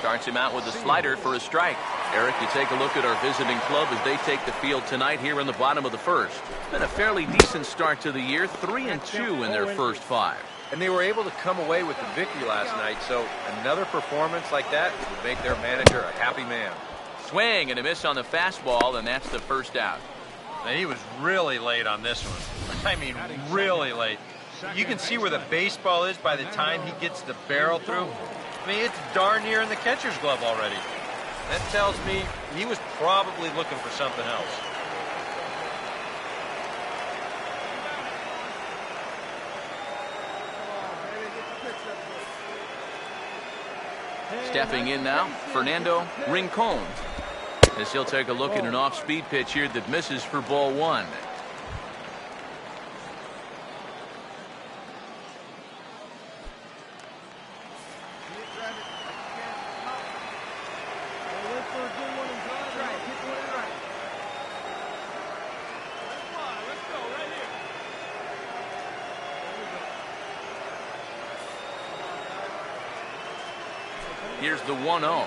Starts him out with a slider for a strike. Eric, you take a look at our visiting club as they take the field tonight here in the bottom of the first. Been a fairly decent start to the year, 3-2 in their first 5. And they were able to come away with the victory last night, so another performance like that would make their manager a happy man. Swing and a miss on the fastball, and that's the first out. And he was really late on this one. I mean, really late. You can see where the baseball is by the time he gets the barrel through. I mean, it's darn near in the catcher's glove already. That tells me he was probably looking for something else. Stepping in now, Fernando Rincon. As he'll take a look at an off-speed pitch here that misses for ball 1. Here's the 1-0.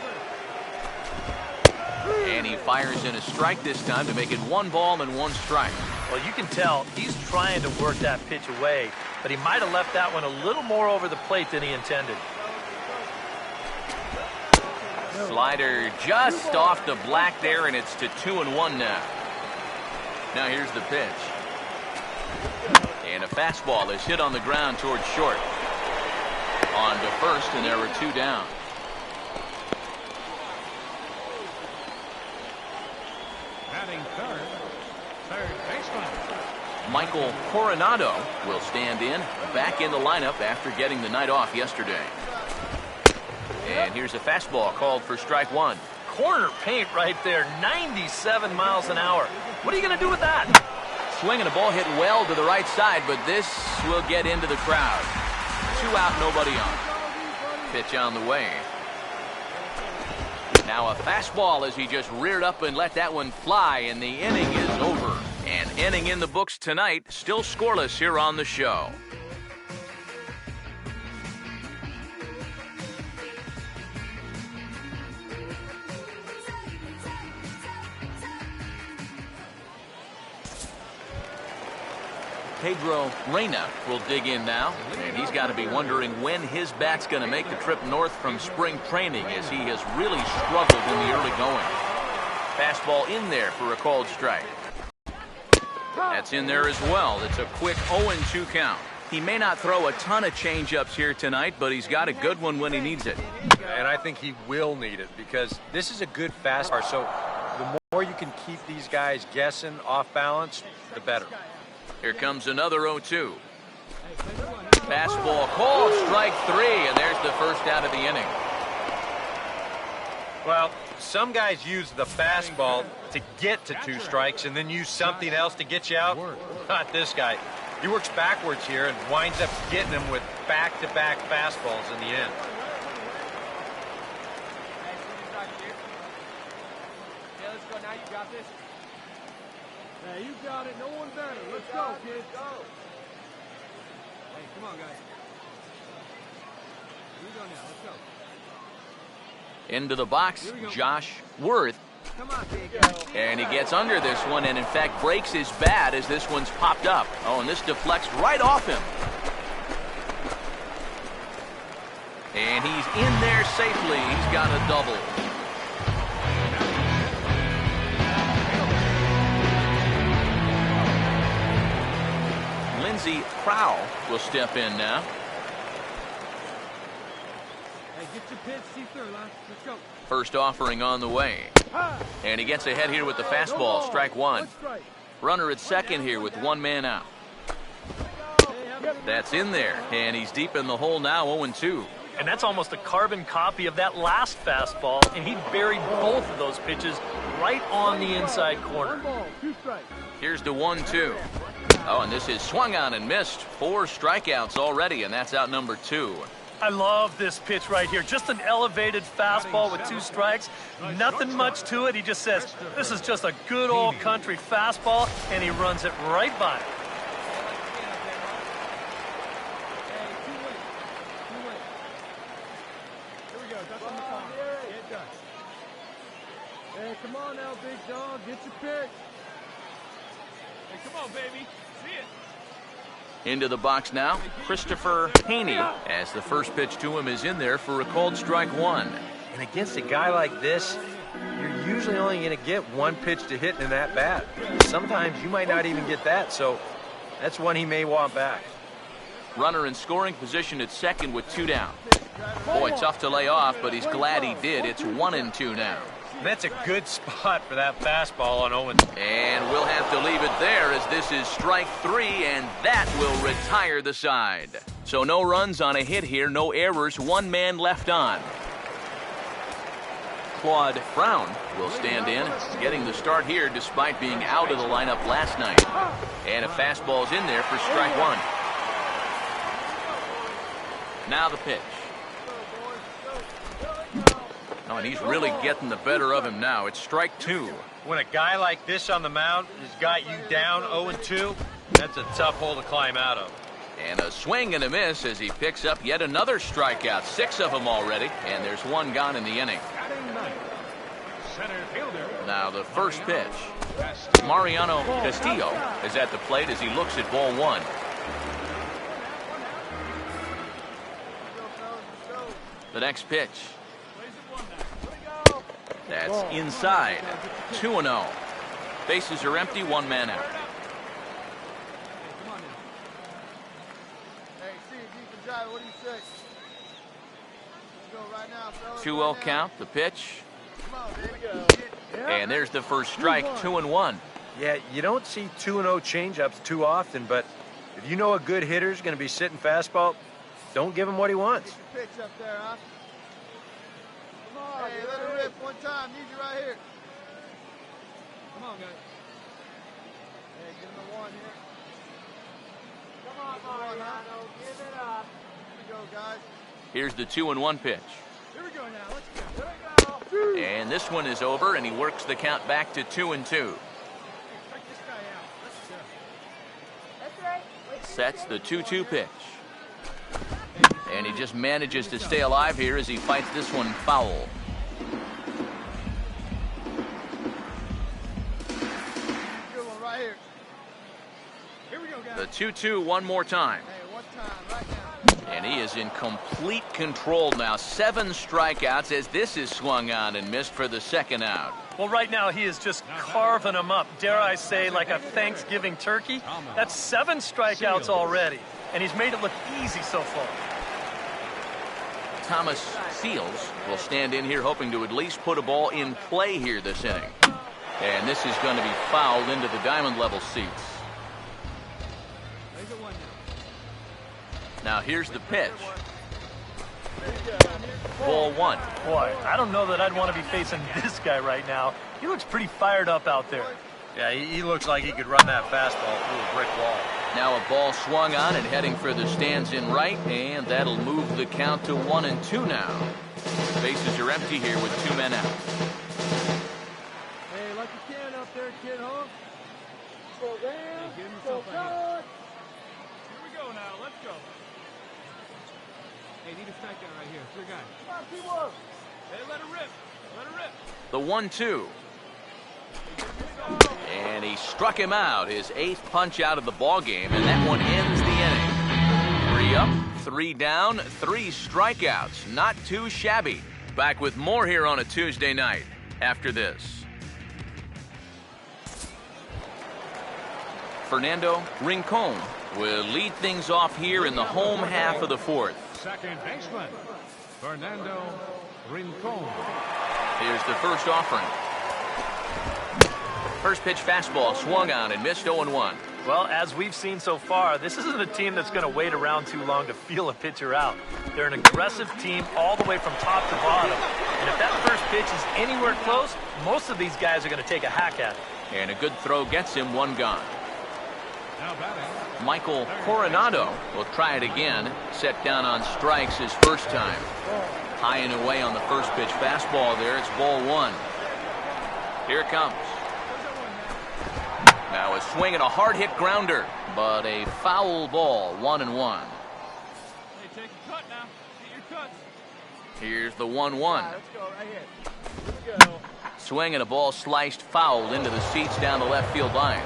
And he fires in a strike this time to make it 1 ball and 1 strike. Well, you can tell he's trying to work that pitch away, but he might have left that one a little more over the plate than he intended. Slider just off the black there, and it's to 2-1 now. Now here's the pitch. And a fastball is hit on the ground towards short. On to first, and there are 2 down. Third baseman Michael Coronado will stand in, back in the lineup after getting the night off yesterday. And here's a fastball called for strike 1. Corner paint right there, 97 miles an hour. What are you going to do with that? Swinging a ball hit well to the right side, but this will get into the crowd. 2 out, nobody on. Pitch on the way. Now a fastball as he just reared up and let that one fly, and the inning is over. An inning in the books tonight, still scoreless here on the show. Pedro Reina will dig in now, and he's got to be wondering when his bat's going to make the trip north from spring training, as he has really struggled in the early going. Fastball in there for a called strike. That's in there as well. It's a quick 0-2 count. He may not throw a ton of changeups here tonight, but he's got a good one when he needs it. And I think he will need it, because this is a good fastball. So the more you can keep these guys guessing off balance, the better. Here comes another 0-2. Fastball called, strike 3, and there's the first out of the inning. Well, some guys use the fastball to get to 2 strikes and then use something else to get you out. Not this guy. He works backwards here and winds up getting them with back-to-back fastballs in the end. Yeah, let's go. Now you got this. Yeah, you got it. No one better. Let's go, kids. Go. Hey, come on, guys. Here we go now. Let's go. Into the box, Josh Worth. Come on, big guy. And he gets under this one and, in fact, breaks his bat as this one's popped up. Oh, and this deflects right off him. And he's in there safely. He's got a double. Lindsey Crowell will step in now. Hey, get your pitch, see through, Lon. Let's go. First offering on the way. And he gets ahead here with the fastball, strike 1. Runner at second here with 1 man out. That's in there, and he's deep in the hole now, 0-2. And that's almost a carbon copy of that last fastball, and he buried both of those pitches right on the inside corner. Here's the 1-2. Oh, and this is swung on and missed. 4 strikeouts already, and that's out number 2. I love this pitch right here. Just an elevated fastball with 2 strikes. Nothing much to it. He just says, this is just a good old country fastball, and he runs it right by it. come on now, big dog. Get your pitch. Hey, come on, baby. See it. Into the box now, Christopher Haney, as the first pitch to him is in there for a called strike one. And against a guy like this, you're usually only going to get one pitch to hit in that bat. Sometimes you might not even get that, so that's one he may want back. Runner in scoring position at second with 2 down. Boy, tough to lay off, but he's glad he did. It's 1-2 now. That's a good spot for that fastball on Owen. And we'll have to leave it there, as this is strike 3, and that will retire the side. So no runs on a hit here, no errors, 1 man left on. Claude Brown will stand in, getting the start here despite being out of the lineup last night. And a fastball's in there for strike 1. Now the pitch. Oh, and he's really getting the better of him now. It's strike 2. When a guy like this on the mound has got you down 0-2, that's a tough hole to climb out of. And a swing and a miss as he picks up yet another strikeout. 6 of them already, and there's 1 gone in the inning. Center fielder. Now the first pitch. Mariano Castillo is at the plate as he looks at ball 1. The next pitch. That's inside. 2-0. Bases are empty, 1 man out. Hey, see if you can drive. What do you say? Let's go right now, fellas. 2-0 count, the pitch. Come on, baby. And there's the first strike, 2-1. Yeah, you don't see 2-0 changeups too often, but if you know a good hitter's going to be sitting fastball, don't give him what he wants. Get your pitch up there, huh? Come on, hey, let it rip one time. Need you right here. Come on, guys. Hey, give him the 1 here. Come on, Mariano. Give it up. Here we go, guys. Here's the 2-1 pitch. Here we go now. Let's go. Here we go. And this one is over, and he works the count back to 2-2. Check this guy out. Let's go. That's right. Sets the 2-2 pitch. And he just manages to stay alive here as he fights this one foul. Good one right here. Here we go, guys. The 2-2 one more time. Hey, one time right now. And he is in complete control now. 7 strikeouts as this is swung on and missed for the second out. Well, right now he is just carving them up. Dare I say, like a Thanksgiving turkey? That's 7 strikeouts already, and he's made it look easy so far. Thomas Seals will stand in here hoping to at least put a ball in play here this inning. And this is going to be fouled into the diamond level seats. Now here's the pitch. Ball 1. Boy, I don't know that I'd want to be facing this guy right now. He looks pretty fired up out there. Yeah, he looks like he could run that fastball through a brick wall. Now a ball swung on and heading for the stands in right, and that'll move the count to 1-2 now. Bases are empty here with 2 men out. Hey, like you can up there, kid, huh? Slow down. Slow down. Here we go now. Let's go. Hey, need a strikeout right here. It's your guy. Come on, T-Wolf. Hey, let it rip. Let it rip. The 1-2. And he struck him out, his 8th punch out of the ball game, and that one ends the inning. 3 up, 3 down, 3 strikeouts. Not too shabby. Back with more here on a Tuesday night after this. Fernando Rincon will lead things off here in the home half of the 4th. Second baseman, Fernando Rincon. Here's the first offering. First pitch fastball swung on and missed 0-1. Well, as we've seen so far, this isn't a team that's going to wait around too long to feel a pitcher out. They're an aggressive team all the way from top to bottom. And if that first pitch is anywhere close, most of these guys are going to take a hack at it. And a good throw gets him 1 gone. Now batting. Michael Coronado will try it again. Set down on strikes his first time. High and away on the first pitch fastball there. It's ball 1. Here it comes. Now a swing and a hard hit grounder, but a foul ball, 1-1. Hey, take a cut now. Get your cuts. Here's the 1-1. Let's go right here. Here we go. Swing and a ball sliced foul into the seats down the left field line.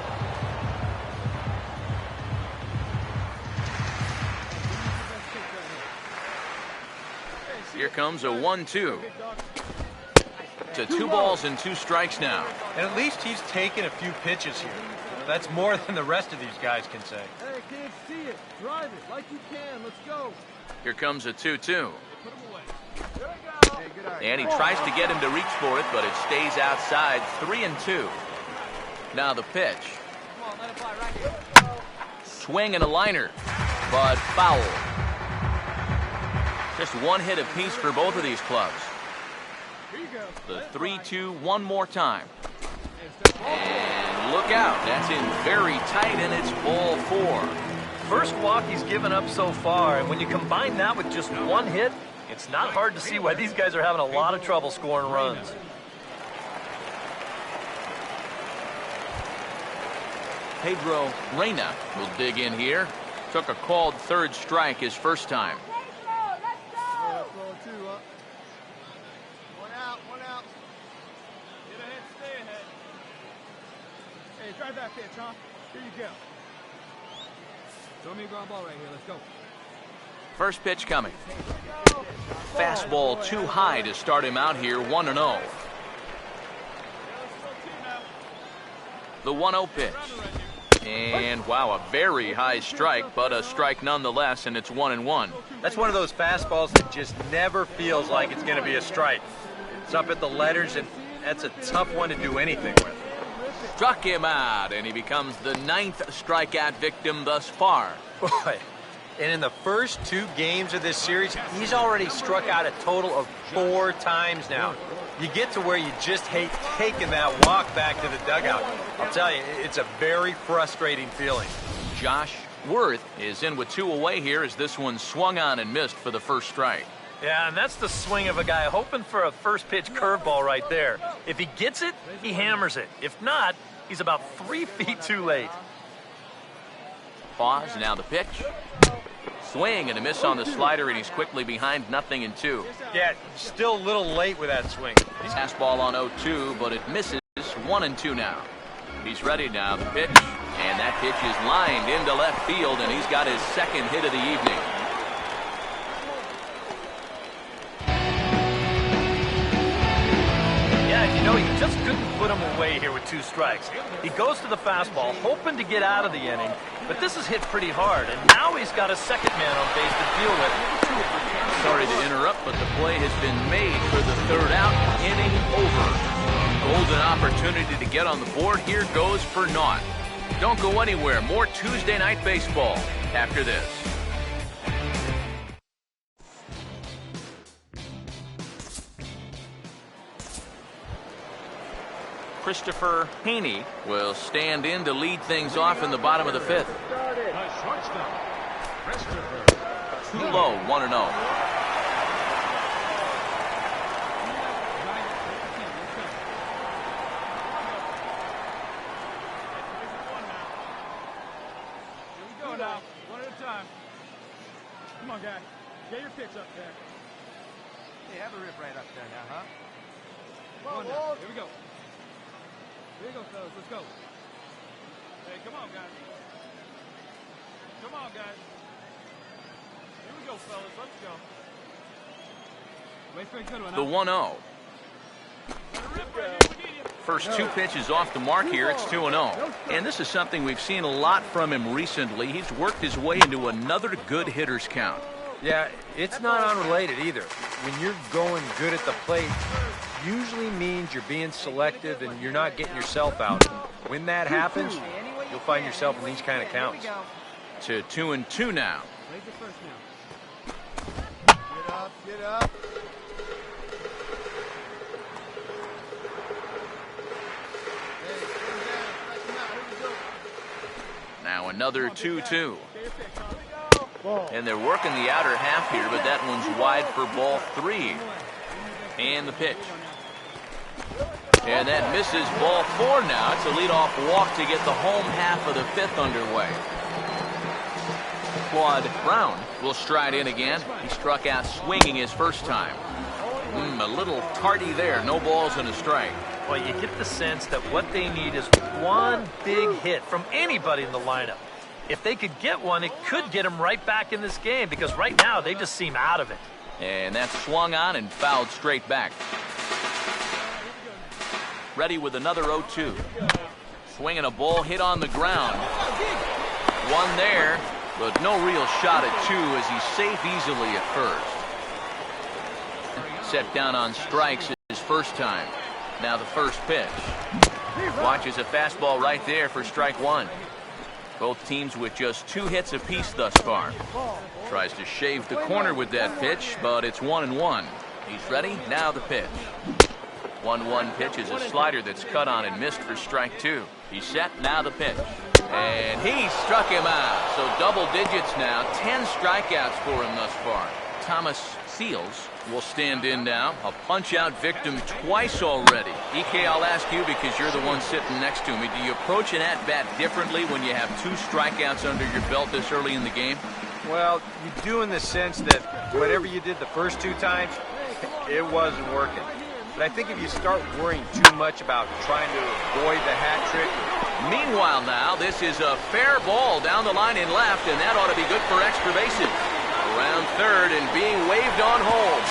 Here comes a 1-2. To 2 balls and 2 strikes now. And at least he's taken a few pitches here. That's more than the rest of these guys can say. Hey, can't see it. Drive it like you can. Let's go. Here comes a 2-2. Hey, good eye. And he tries to get him to reach for it, but it stays outside. 3-2. Now the pitch. Come on, let it fly right here. Swing and a liner, but foul. Just 1 hit apiece for both of these clubs. Here you go. The 3-2 one more time. And look out. That's in very tight, and it's ball 4. First walk he's given up so far, and when you combine that with just 1 hit, it's not hard to see why these guys are having a lot of trouble scoring runs. Pedro Reyna will dig in here. Took a called 3rd strike his first time. Pedro, let's go! Throw 2 up. 1 out, 1 out. Get ahead, stay ahead. Hey, drive that pitch, huh? Here you go. Throw me a ground ball right here. Let's go. First pitch coming. Fastball too high to start him out here, 1-0. The 1-0 pitch. And wow, a very high strike, but a strike nonetheless, and it's 1-1. That's one of those fastballs that just never feels like it's going to be a strike. It's up at the letters, and that's a tough one to do anything with. Struck him out, and he becomes the 9th strikeout victim thus far. Boy, and in the first 2 games of this series, he's already struck out a total of 4 times now. You get to where you just hate taking that walk back to the dugout. I'll tell you, it's a very frustrating feeling. Josh Worth is in with 2 away here as this one swung on and missed for the first strike. Yeah, and that's the swing of a guy hoping for a first pitch curveball right there. If he gets it, he hammers it. If not, he's about 3 feet too late. Pause, now the pitch. Swing and a miss on the slider, and he's quickly behind 0-2. Yeah, still a little late with that swing. Fastball on 0-2, but it misses. 1-2 now. He's ready now, the pitch. And that pitch is lined into left field, and he's got his 2nd hit of the evening. Yeah, you know, you just couldn't put him away here with 2 strikes. He goes to the fastball, hoping to get out of the inning, but this is hit pretty hard, and now he's got a 2nd man on base to deal with. Sorry to interrupt, but the play has been made for the 3rd out. Inning over. Golden opportunity to get on the board. Here goes for naught. Don't go anywhere. More Tuesday Night Baseball after this. Christopher Haney will stand in to lead things off in the bottom of the 5th. The shortstop, Christopher. Too low, 1-0. Here we go now. One at a time. Come on, guy. Get your pitch up there. Hey, have a rip right up there now, huh? Come on now. Here we go. Here we go, fellas. Let's go. Hey, come on, guys. Come on, guys. Here we go, fellas. Let's go. Wait for a good one. The 1-0. Let it rip right here. We need you. First 2 pitches off the mark here. It's 2-0. And this is something we've seen a lot from him recently. He's worked his way into another good hitter's count. Yeah, it's not unrelated either. When you're going good at the plate, usually means you're being selective and you're not getting yourself out. When that happens, you'll find yourself in these kind of counts. To 2-2 now. Raise it first now. Get up, get up. Hey, come down. Strike him out. Here we go. Now another 2-2. Get your pitch, huh? And they're working the outer half here, but that one's wide for ball 3. And the pitch. And that misses ball 4 now. It's a leadoff walk to get the home half of the 5th underway. Claude Brown will stride in again. He struck out swinging his first time. A little tardy there. No balls and a strike. Well, you get the sense that what they need is one big hit from anybody in the lineup. If they could get one, it could get them right back in this game because right now they just seem out of it. And that's swung on and fouled straight back. Ready with another 0-2. Swinging a ball hit on the ground. One there, but no real shot at two as he's safe easily at first. Set down on strikes his first time. Now the first pitch. Watches a fastball right there for strike one. Both teams with just 2 hits apiece thus far. Tries to shave the corner with that pitch, but it's 1-1. He's ready. Now the pitch. 1-1 pitch is a slider that's cut on and missed for strike two. He's set. Now the pitch. And he struck him out. So double digits now. 10 strikeouts for him thus far. Thomas Seals will stand in now. A punch-out victim twice already. EK, I'll ask you because you're the one sitting next to me. Do you approach an at-bat differently when you have 2 strikeouts under your belt this early in the game? Well, you do in the sense that whatever you did the first 2 times, it wasn't working. But I think if you start worrying too much about trying to avoid the hat trick. Meanwhile now, this is a fair ball down the line in left, and that ought to be good for extra bases. Around third and being waved on home.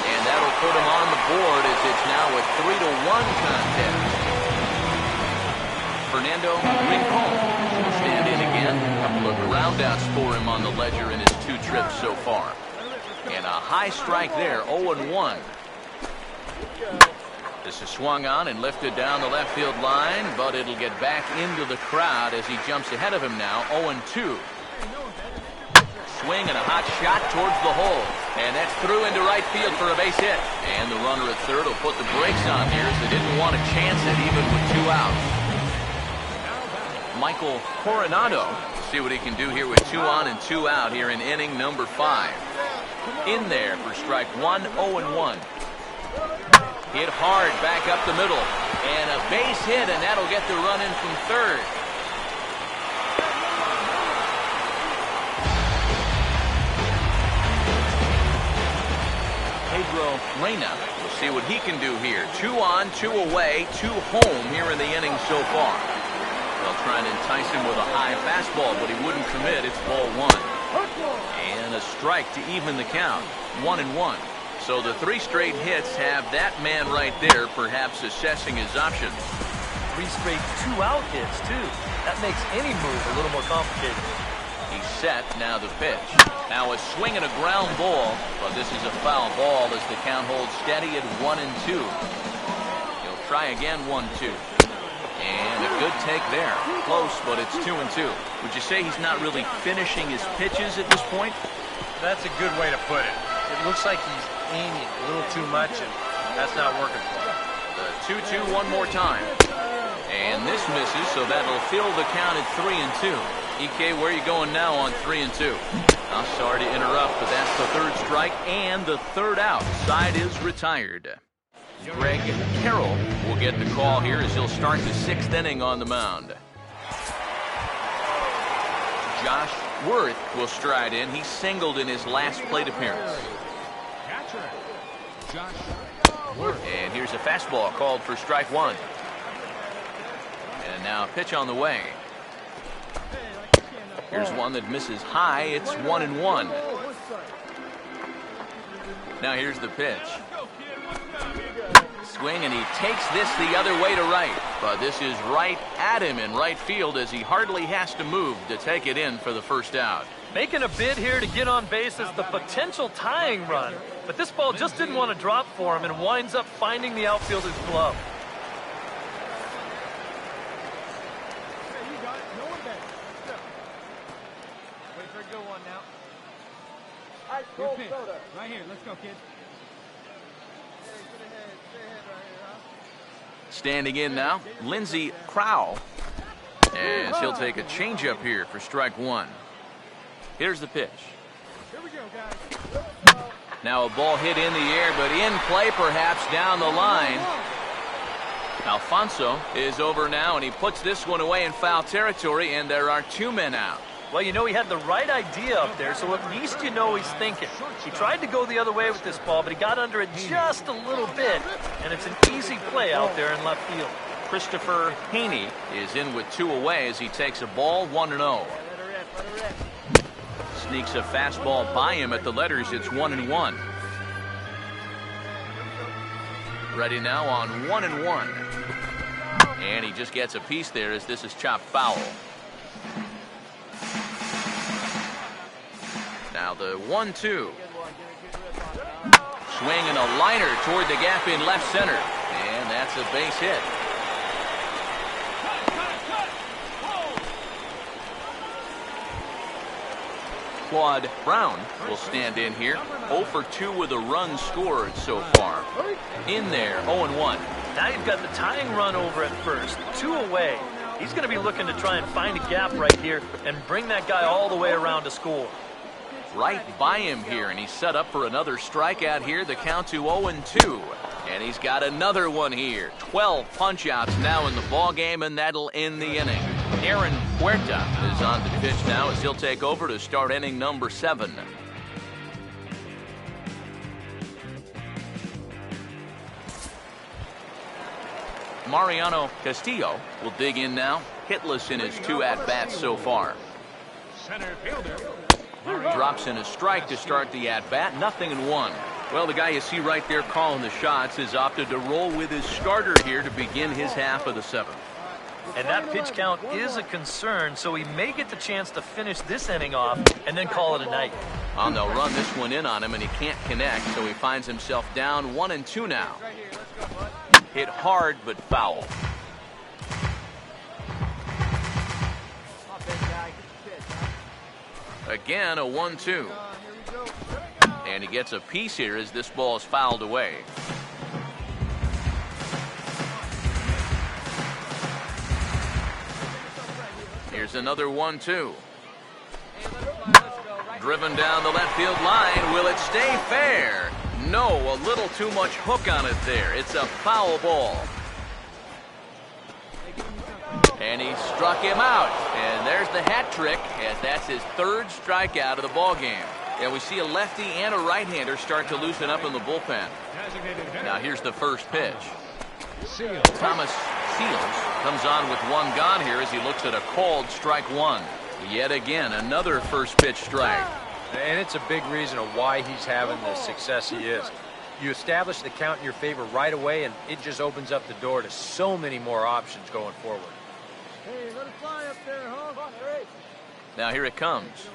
And that'll put him on the board as it's now a 3-1 contest. Fernando Rincon will stand in again. A couple of groundouts for him on the ledger in his 2 trips so far. And a high strike there, 0-1. This is swung on and lifted down the left field line, but it'll get back into the crowd as he jumps ahead of him now, 0-2. Swing and a hot shot towards the hole. And that's through into right field for a base hit. And the runner at third will put the brakes on here as they didn't want to chance it even with 2 outs. Michael Coronado. See what he can do here with 2 on and 2 out here in inning number 5. In there for strike 1, 0-1. Hit hard back up the middle. And a base hit, and that'll get the run in from third. Pedro Reina will see what he can do here. 2 on, 2 away, 2 home here in the inning so far. They'll try and entice him with a high fastball, but he wouldn't commit. It's ball 1. And a strike to even the count. 1-1. So the 3 straight hits have that man right there perhaps assessing his options. 3 straight 2-out hits, too. That makes any move a little more complicated. He's set. Now the pitch. Now a swing and a ground ball, but this is a foul ball as the count holds steady at 1-2. He'll try again, 1-2. And a good take there. Close, but it's 2-2. Would you say he's not really finishing his pitches at this point? That's a good way to put it. It looks like he's aiming a little too much, and that's not working for him. The 2-2 one more time. And this misses, so that'll fill the count at 3-2. EK, where are you going now on 3-2? I'm sorry to interrupt, but that's the 3rd strike and the 3rd out. Side is retired. Greg Carroll will get the call here as he'll start the 6th inning on the mound. Josh Worth will stride in. He singled in his last plate appearance. And here's a fastball called for strike 1. And now a pitch on the way. Here's one that misses high. It's 1-1. Now here's the pitch. Swing, and he takes this the other way to right. But this is right at him in right field as he hardly has to move to take it in for the first out. Making a bid here to get on base is the potential tying run. But this ball just didn't want to drop for him and winds up finding the outfielder's glove. Good pitch. Right here. Let's go, kid. Standing in now, Lindsey Crowell, as he'll take a changeup here for strike 1. Here's the pitch. Here we go, guys. Now a ball hit in the air, but in play perhaps down the line. Alfonso is over now, and he puts this one away in foul territory, and there are 2 men out. Well, you know, he had the right idea up there, so at least you know he's thinking. He tried to go the other way with this ball, but he got under it just a little bit, and it's an easy play out there in left field. Christopher Haney is in with 2 away as he takes a ball 1-0. Sneaks a fastball by him at the letters. It's 1-1. Ready now on 1-1. And he just gets a piece there as this is chopped foul. Now the 1-2. Swinging a liner toward the gap in left center. And that's a base hit. Claude Brown will stand in here. 0 for 2 with a run scored so far. In there, 0-1. Now you've got the tying run over at first. 2 away. He's going to be looking to try and find a gap right here and bring that guy all the way around to score. Right by him here, and he's set up for another strikeout here. The count to 0-2. And he's got another one here. 12 punch-outs now in the ball game, and that'll end the inning. Aaron Huerta is on the pitch now as he'll take over to start inning number 7. Mariano Castillo will dig in now. Hitless in his 2 at-bats so far. Center fielder. Drops in a strike to start the at-bat. 0-1. Well, the guy you see right there calling the shots has opted to roll with his starter here to begin his half of the 7th. And that pitch count is a concern, so he may get the chance to finish this inning off and then call it a night. Well, they'll run this one in on him, and he can't connect, so he finds himself down 1-2 now. Hit hard, but foul. Again, a 1-2. And he gets a piece here as this ball is fouled away. Here's another 1-2. Driven down the left field line. Will it stay fair? No, a little too much hook on it there. It's a foul ball. And he struck him out. And there's the hat trick, as that's his 3rd strikeout of the ball game. And we see a lefty and a right-hander start to loosen up in the bullpen. Now here's the first pitch. Thomas Seals comes on with 1 gone here as he looks at a called strike 1. Yet again, another first pitch strike. And it's a big reason of why he's having the success he is. You establish the count in your favor right away, and it just opens up the door to so many more options going forward. Hey, let it fly up there, huh? Now here it comes.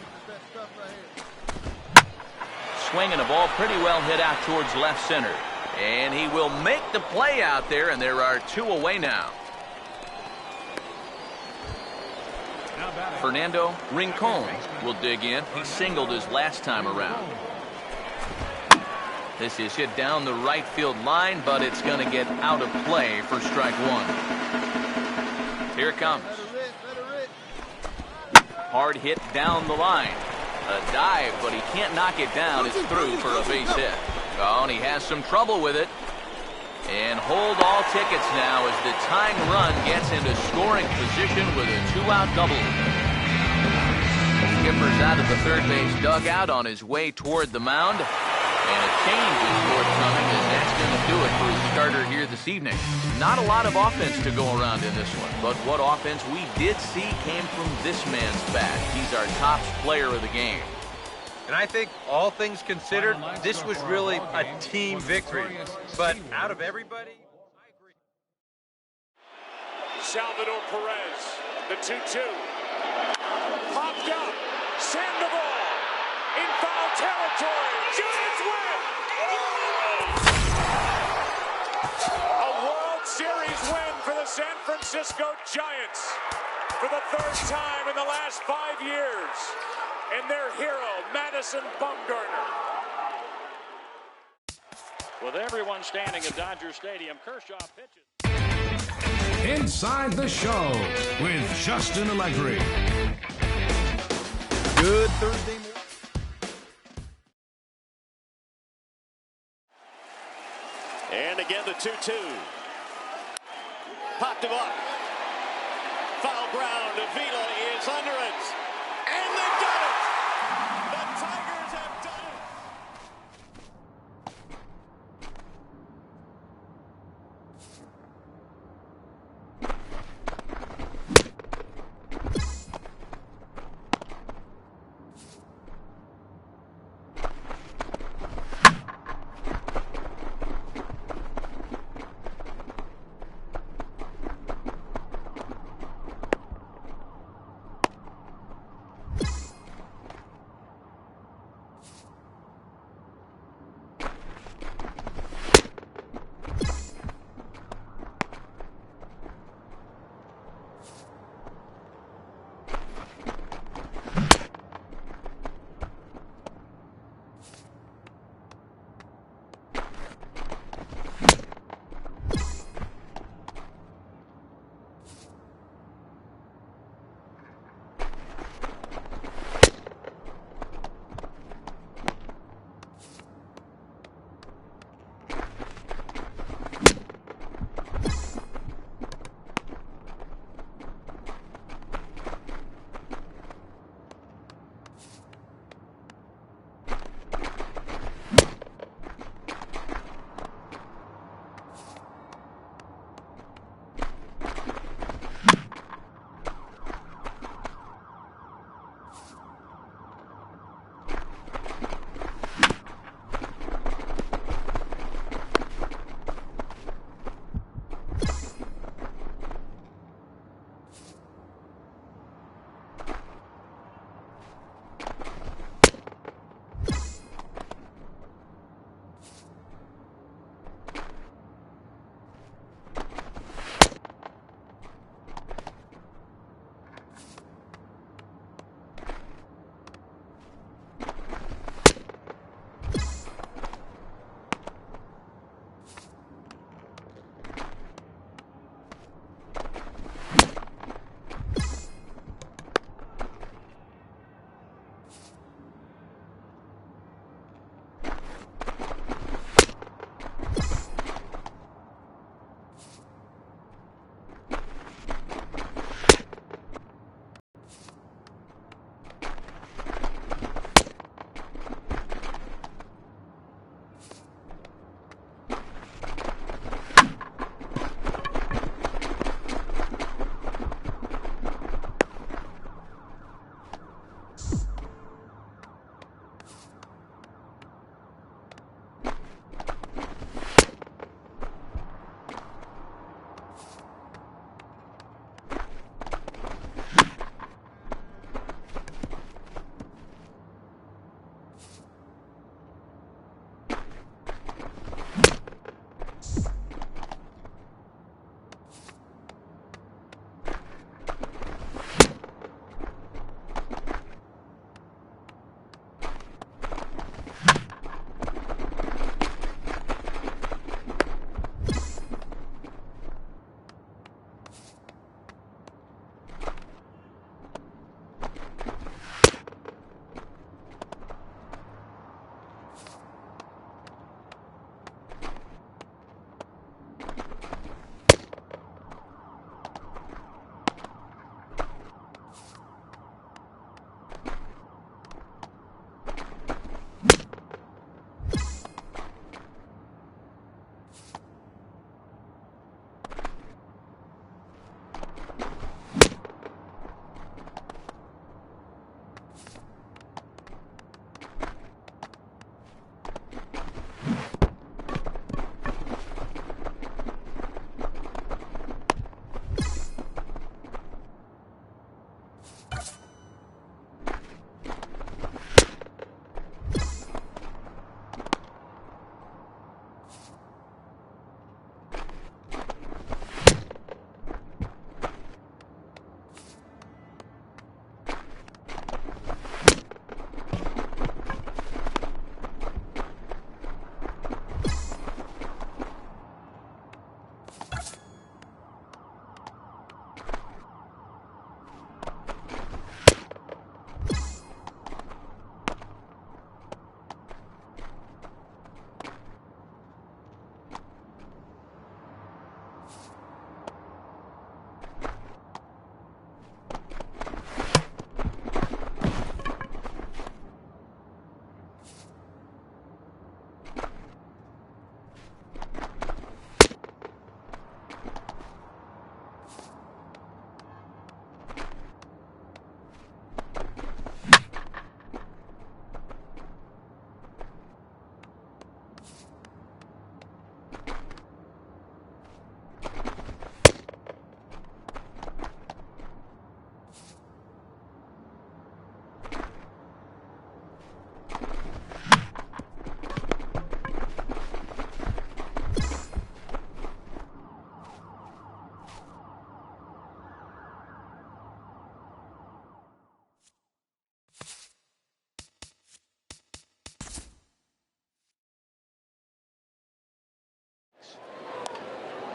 Swinging a ball pretty well hit out towards left center. And he will make the play out there, and there are 2 away now. Fernando Rincon will dig in. He singled his last time around. This is hit down the right field line, but it's going to get out of play for strike 1. Here it comes. Hard hit down the line. A dive, but he can't knock it down. It's through for a base hit. Oh, and he has some trouble with it. And hold all tickets now as the tying run gets into scoring position with a 2-out double. Skipper's out of the third base dugout on his way toward the mound. And a change is forthcoming, and that's going to do it for his starter here this evening. Not a lot of offense to go around in this one, but what offense we did see came from this man's bat. He's our top player of the game. And I think, all things considered, this was really a team victory. But out of everybody, I agree. Salvador Perez, the 2-2. Popped up. Sandoval in foul territory. Giants win! A World Series win for the San Francisco Giants for the 3rd time in the last 5 years. And their hero, Madison Bumgarner. With everyone standing at Dodger Stadium, Kershaw pitches. Inside the Show with Justin Allegri. Good Thursday morning. And again the 2-2. Popped him up. Foul ground. Avila is under it. And they've done it! The Tigers have done it!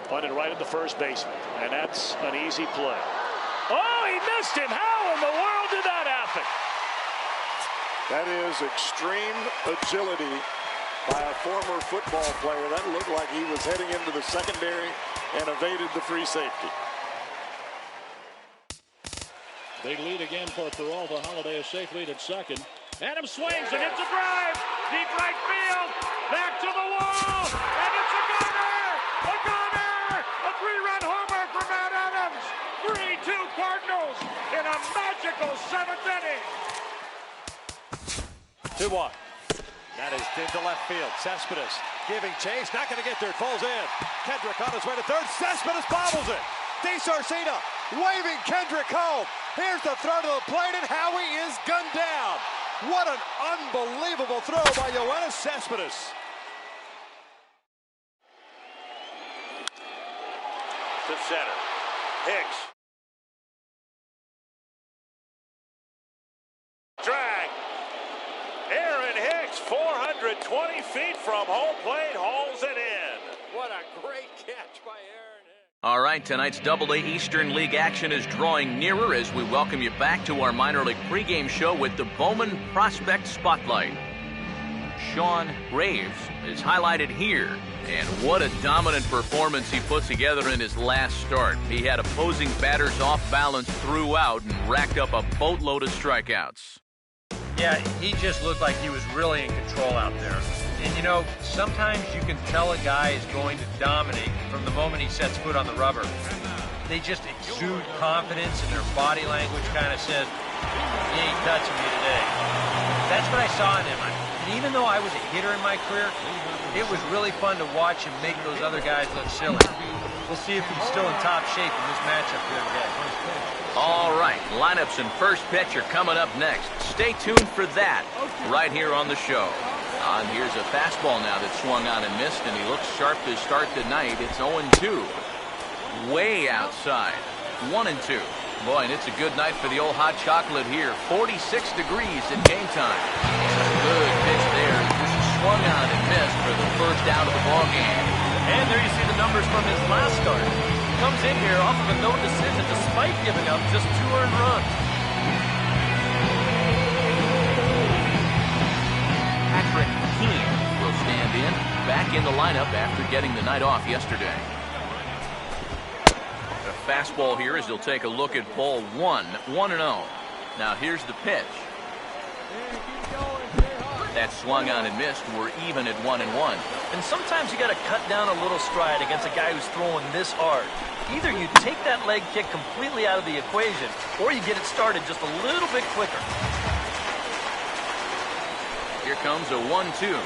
Pointed right at the first baseman, and that's an easy play. Oh, he missed him. How in the world did that happen? That is extreme agility by a former football player. That looked like he was heading into the secondary and evaded the free safety. Big lead again for Peralta. Holiday a safe lead at second. Adams swings and hits a drive. Deep right field. Back to the wall. And it's a gunner. A gunner. A three-run homer for Matt Adams. 3-2 Cardinals in a magical seventh inning. 2-1. That is into left field. Cespedes giving chase. Not going to get there. It falls in. Kendrick on his way to third. Cespedes bobbles it. DeSarcina waving Kendrick home. Here's the throw to the plate, and Howie is gunned down. What an unbelievable throw by Yoenis Cespedes. To center. Hicks. Drag. Aaron Hicks, 420 feet from home plate, hauls it in. What a great catch by Aaron Hicks. All right, tonight's Double-A Eastern League action is drawing nearer as we welcome you back to our minor league pregame show with the Bowman Prospect Spotlight. Sean Graves is highlighted here, and what a dominant performance he put together in his last start. He had opposing batters off balance throughout and racked up a boatload of strikeouts. Yeah, he just looked like he was really in control out there. And you know, sometimes you can tell a guy is going to dominate from the moment he sets foot on the rubber. They just exude confidence, and their body language kind of says, "He ain't touching me today." That's what I saw in him. And even though I was a hitter in my career, it was really fun to watch him make those other guys look silly. We'll see if he's still in top shape in this matchup here today. All right, lineups and first pitch are coming up next. Stay tuned for that right here on the show. And here's a fastball now that swung on and missed, and he looks sharp to start the night. It's 0-2. Way outside. 1-2. Boy, and it's a good night for the old hot chocolate here. 46 degrees at game time. Good pitch there. Just swung on and missed for the first out of the ball game. And there you see the numbers from his last start. Comes in here off of a no decision despite giving up just 2 earned runs. Patrick Keene will stand in, back in the lineup after getting the night off yesterday. A fastball here as he'll take a look at ball 1, 1-0. Now here's the pitch. That swung on and missed. We're even at 1-1. And sometimes you got to cut down a little stride against a guy who's throwing this hard. Either you take that leg kick completely out of the equation, or you get it started just a little bit quicker. Here comes a 1-2.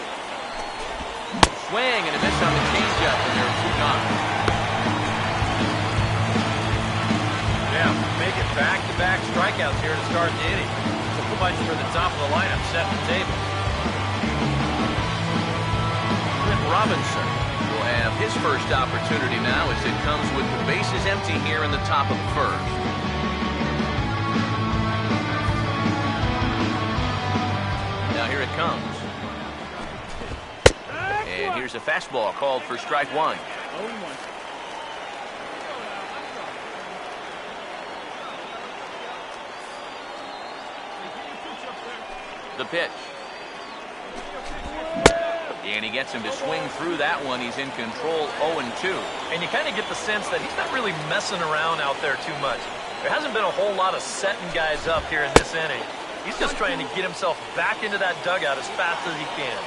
Swing and a miss on the changeup, and there are 2 gone. Yeah, making back-to-back strikeouts here to start the inning. So much for the top of the lineup setting the table. Robinson will have his first opportunity now as it comes with the bases empty here in the top of the first. Now here it comes. And here's a fastball called for strike 1. The pitch. And he gets him to swing through that one. He's in control, 0-2. And you kind of get the sense that he's not really messing around out there too much. There hasn't been a whole lot of setting guys up here in this inning. He's just trying to get himself back into that dugout as fast as he can.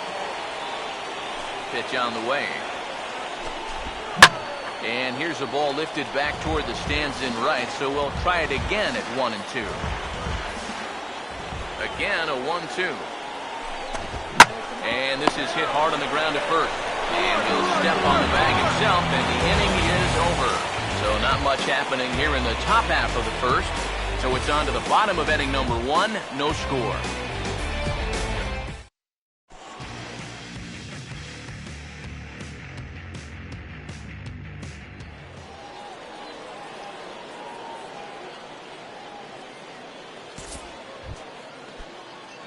Pitch on the way. And here's a ball lifted back toward the stands in right, so we'll try it again at 1-2. Again, a 1-2. And this is hit hard on the ground at first. And he'll step on the bag himself, and the inning is over. So not much happening here in the top half of the first. So it's on to the bottom of inning number 1, no score.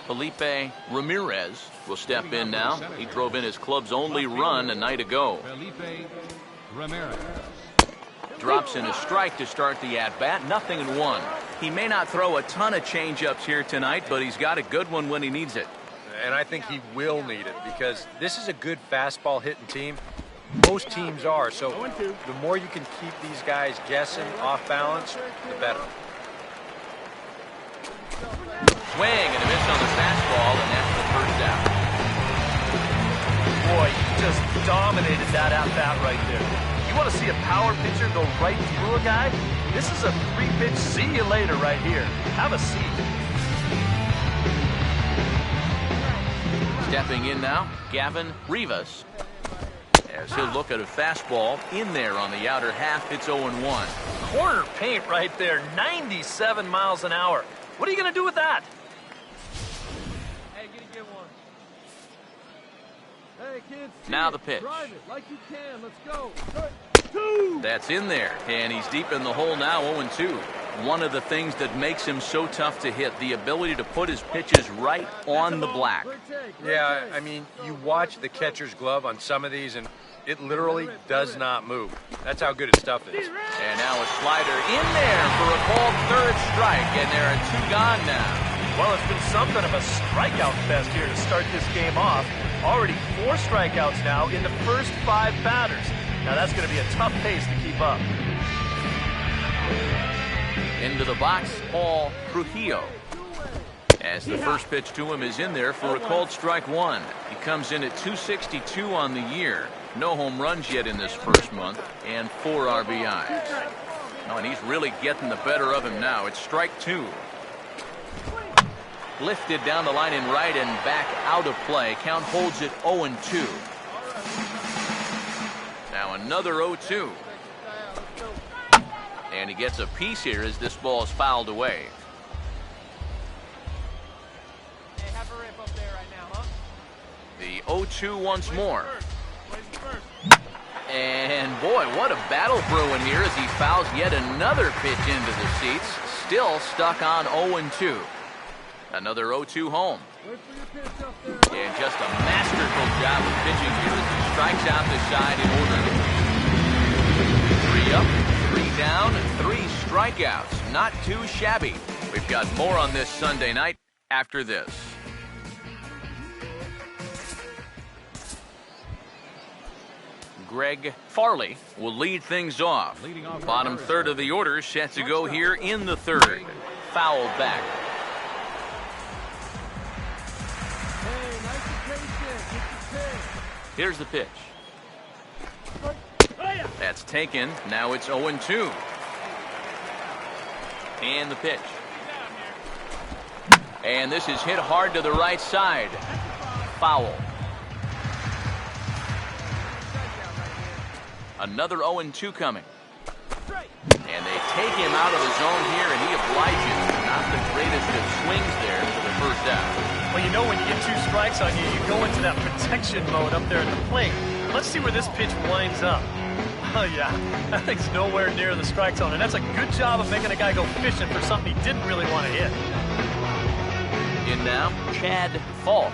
Felipe Ramirez will step in now. He drove in his club's only run a night ago. Drops in a strike to start the at-bat. 0-1. He may not throw a ton of change-ups here tonight, but he's got a good one when he needs it. And I think he will need it because this is a good fastball hitting team. Most teams are, so the more you can keep these guys guessing off balance, the better. Swing and a miss on the fastball, and that's the first out. Boy, he just dominated that at-bat right there. You want to see a power pitcher go right through a guy? This is a 3-pitch see you later right here. Have a seat. Stepping in now, Gavin Rivas. As he'll look at a fastball in there on the outer half, it's 0-1. Corner paint right there, 97 miles an hour. What are you going to do with that? Hey, get one. Hey, kids. Now the pitch. Drive it like you can. Let's go. That's in there, and he's deep in the hole now, 0-2. One of the things that makes him so tough to hit, the ability to put his pitches right on the black. Yeah, I mean, you watch the catcher's glove on some of these, and it literally does not move. That's how good his stuff is. And now a slider in there for a called third strike, and there are 2 gone now. Well, it's been something of a strikeout fest here to start this game off. Already 4 strikeouts now in the first 5 batters. Now that's going to be a tough pace to keep up. Into the box, Paul Trujillo. As the first pitch to him is in there for a called strike 1. He comes in at 262 on the year. No home runs yet in this first month, and 4 RBIs. Oh, and he's really getting the better of him now. It's strike 2. Lifted down the line in right and back out of play. Count holds it 0-2. Now another 0-2. And he gets a piece here as this ball is fouled away. Hey, have a rip up there right now, huh? The 0-2 once more. And boy, what a battle brewing here as he fouls yet another pitch into the seats. Still stuck on 0-2. Another 0-2 home. And just a masterful job of pitching here as he strikes out the side in order. 3 up, 3 down, 3 strikeouts. Not too shabby. We've got more on this Sunday night after this. Greg Farley will lead things off. Bottom third of the order set to go here in the third. Foul back. Here's the pitch. That's taken. Now it's 0-2. And the pitch. And this is hit hard to the right side. Foul. Another 0-2 coming. And they take him out of the zone here, and he obliges. Not the greatest of swings there for the first out. Well, you know when you get 2 strikes on you, you go into that protection mode up there at the plate. Let's see where this pitch winds up. Oh, yeah, that thing's nowhere near the strike zone, and that's a good job of making a guy go fishing for something he didn't really want to hit. In now, Chad Falk.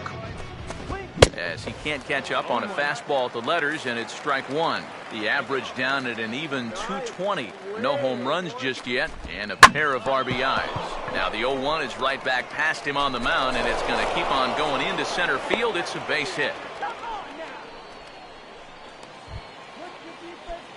As he can't catch up on a fastball at the letters, and it's strike 1. The average down at an even 220. No home runs just yet, and a pair of RBIs. Now the 0-1 is right back past him on the mound, and it's going to keep on going into center field. It's a base hit.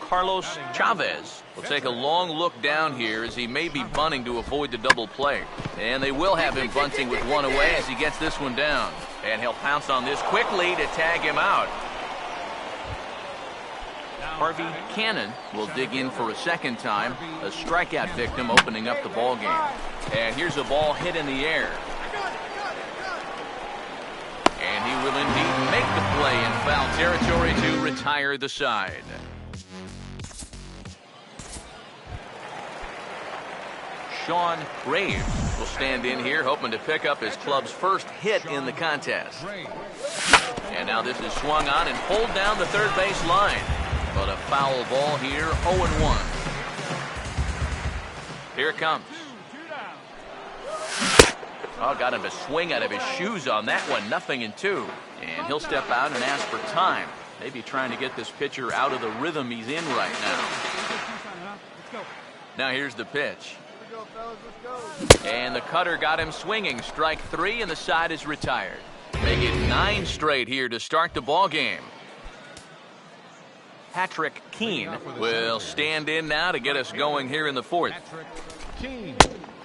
Carlos Chavez will take a long look down here as he may be bunting to avoid the double play. And they will have him bunting with 1 away as he gets this one down. And he'll pounce on this quickly to tag him out. Harvey Cannon will dig in for a second time. A strikeout victim opening up the ball game. And here's a ball hit in the air. And he will indeed make the play in foul territory to retire the side. Sean Graves will stand in here hoping to pick up his club's first hit in the contest. And now this is swung on and pulled down the third base line. But a foul ball here, 0-1. Here it comes. Oh, got him to swing out of his shoes on that one, 0-2. And he'll step out and ask for time. Maybe trying to get this pitcher out of the rhythm he's in right now. Now here's the pitch. Here we go, fellas. Let's go. And the cutter got him swinging. Strike 3, and the side is retired. They get 9 straight here to start the ball game. Patrick Keene will stand in now to get us going here in the 4th.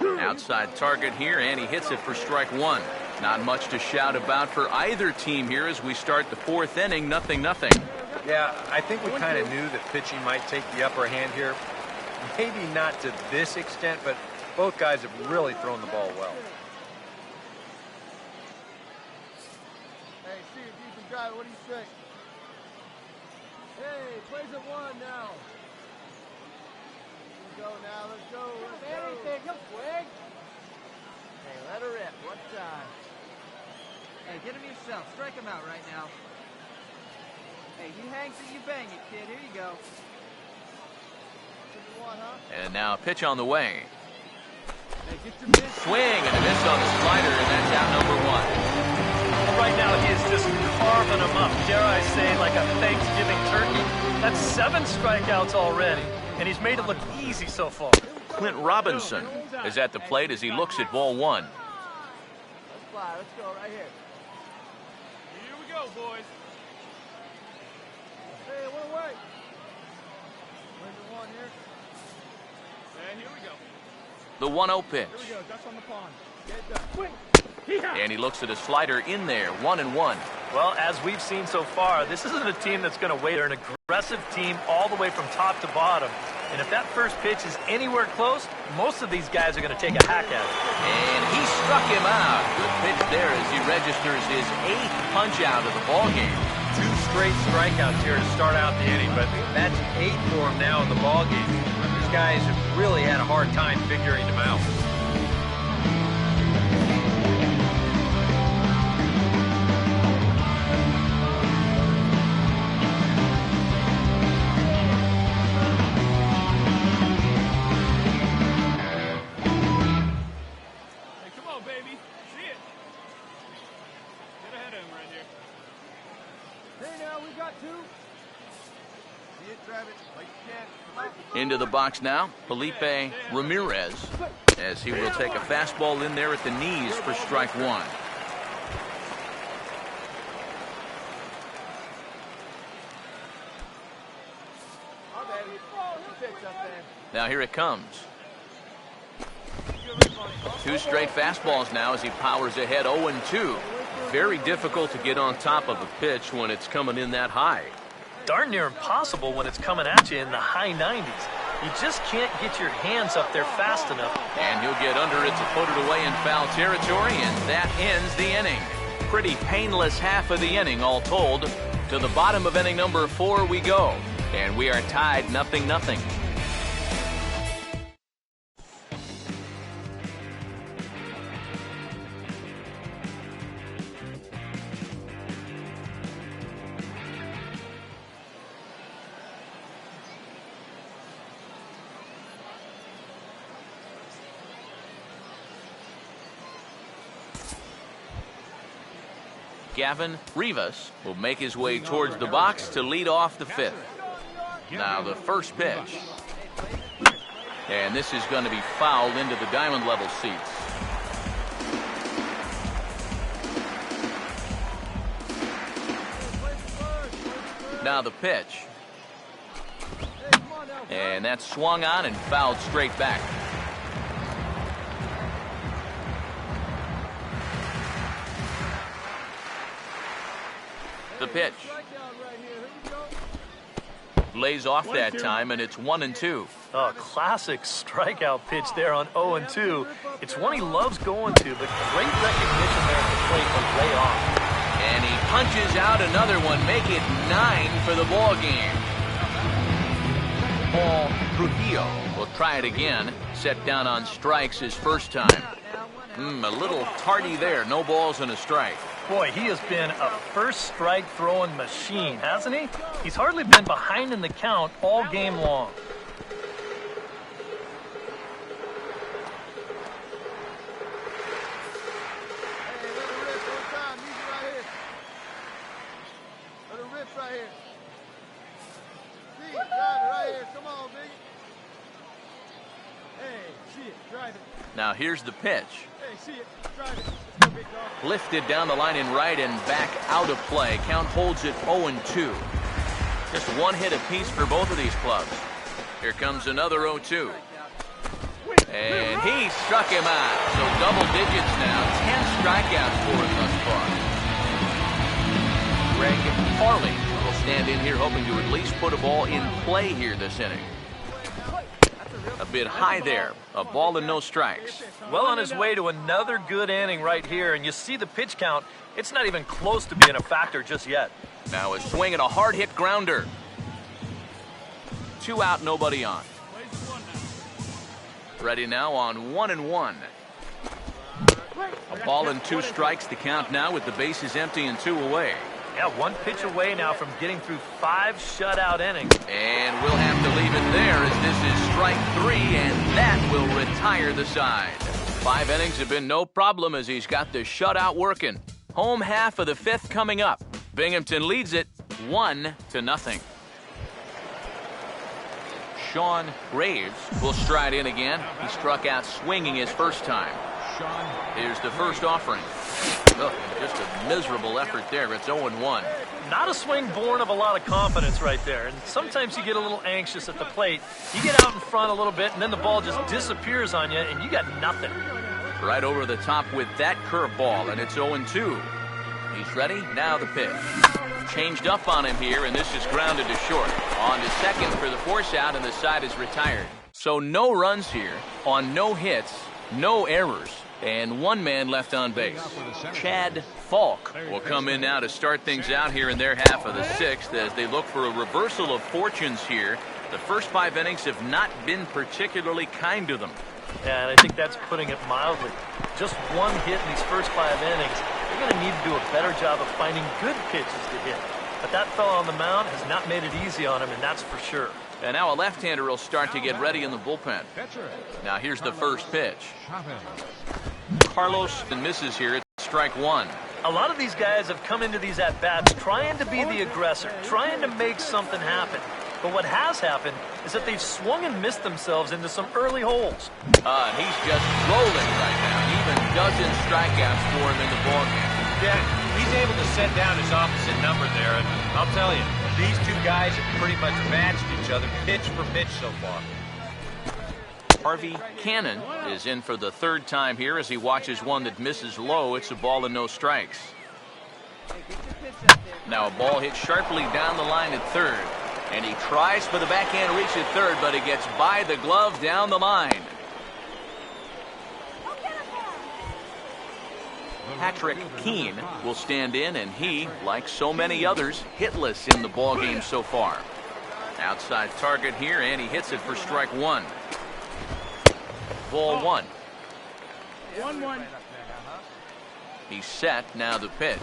Outside target here, and he hits it for strike 1. Not much to shout about for either team here as we start the 4th inning. 0-0. Yeah, I think we kind of knew that pitching might take the upper hand here. Maybe not to this extent, but both guys have really thrown the ball well. Hey, see if you can drive. What do you say? Hey, plays at 1 now. Let's go now. Let's go. Let's go. Anything, you swing. Hey, let her rip. What time? Hey, get him yourself. Strike him out right now. Hey, you hang till you bang it, kid. Here you go. And now a pitch on the way. Hey, get your miss. Swing and a miss on the slider, and that's out number 1. Right now, he is just carving them up. Dare I say, like a Thanksgiving turkey. That's 7 strikeouts already, and he's made it look easy so far. Clint Robinson is at the plate as he looks at ball 1. Let's fly. Let's go right here. Here we go, boys. Hey, one away. Plays at 1 here. And here we go. The 1-0 pitch. Here we go. That's on the pond. Get it done. Swing. And he looks at a slider in there. 1-1. Well, as we've seen so far, this isn't a team that's going to wait. They're an aggressive team all the way from top to bottom. And if that first pitch is anywhere close, most of these guys are going to take a hack at it. And he struck him out. Good pitch there as he registers his 8th punch out of the ball game. 2 straight strikeouts here to start out the inning, but that's 8 for him now in the ball game. These guys have really had a hard time figuring them out. Into the box now, Felipe Ramirez, as he will take a fastball in there at the knees for strike 1. Now here it comes. 2 straight fastballs now as he powers ahead 0-2. Very difficult to get on top of a pitch when it's coming in that high. Darn near impossible when it's coming at you in the high 90s. You just can't get your hands up there fast enough. And he'll get under it to put it away in foul territory, and that ends the inning. Pretty painless half of the inning, all told. To the bottom of inning number 4 we go, and we are tied 0-0. Gavin Rivas will make his way towards the box to lead off the 5th. Now the first pitch. And this is going to be fouled into the diamond level seats. Now the pitch. And that's swung on and fouled straight back. The pitch. Lays off that time, and it's 1-2. Oh, classic strikeout pitch there on 0-2. It's one he loves going to, but great recognition there at the plate to lay off. And he punches out another one, make it 9 for the ball game. Paul Trujillo will try it again. Set down on strikes his first time. A little tardy there. No balls and a strike. Boy, he has been a first strike throwing machine, hasn't he? He's hardly been behind in the count all game long. Hey, let her rip one time. Use it right here. Let her rip right here. Drive it. Now here's the pitch. Hey, see it. Drive it. Let's go, big dog. Lifted down the line in right and back out of play. Count holds it 0-2. Just one hit apiece for both of these clubs. Here comes another 0-2. And he struck him out. So double digits now. 10 strikeouts for him thus far. Greg Farley will stand in here hoping to at least put a ball in play here this inning. A bit high there. A ball and no strikes. Well on his way to another good inning right here. And you see the pitch count. It's not even close to being a factor just yet. Now a swing and a hard hit grounder. 2 out, nobody on. Ready now on 1-1. A ball and 2 strikes to count now with the bases empty and 2 away. Yeah, 1 pitch away now from getting through 5 shutout innings. And we'll have to leave it there as this is strike 3, and that will retire the side. 5 innings have been no problem as he's got the shutout working. Home half of the 5th coming up. Binghamton leads it 1-0. Sean Graves will stride in again. He struck out swinging his first time. Here's the first offering. Oh, just a miserable effort there. It's 0-1. Not a swing born of a lot of confidence right there. And sometimes you get a little anxious at the plate. You get out in front a little bit, and then the ball just disappears on you, and you got nothing. Right over the top with that curveball, and it's 0-2. He's ready. Now the pitch. Changed up on him here, and this is grounded to short. On to second for the force out, and the side is retired. So no runs here on no hits, no errors, and 1 man left on base. Chad Falk will come in now to start things out here in their half of the 6th as they look for a reversal of fortunes here. The first 5 innings have not been particularly kind to them. Yeah, and I think that's putting it mildly. Just 1 hit in these first 5 innings. They're going to need to do a better job of finding good pitches to hit. But that fellow on the mound has not made it easy on him, and that's for sure. And now a left-hander will start to get ready in the bullpen. Now here's the first pitch. Carlos misses here at strike 1. A lot of these guys have come into these at-bats trying to be the aggressor, trying to make something happen. But what has happened is that they've swung and missed themselves into some early holes. And he's just rolling right now. Even dozen strikeouts for him in the ballgame. Yeah, he's able to set down his opposite number there, and I'll tell you, these 2 guys have pretty much matched each other pitch for pitch so far. Harvey Cannon is in for the 3rd time here as he watches one that misses low. It's a ball and no strikes. Now a ball hit sharply down the line at 3rd. And he tries for the backhand reach at 3rd, but he gets by the glove down the line. Patrick Keene will stand in, and he, like so many others, hitless in the ballgame so far. Outside target here, and he hits it for strike 1. Ball 1. 1-1. He's set. Now the pitch.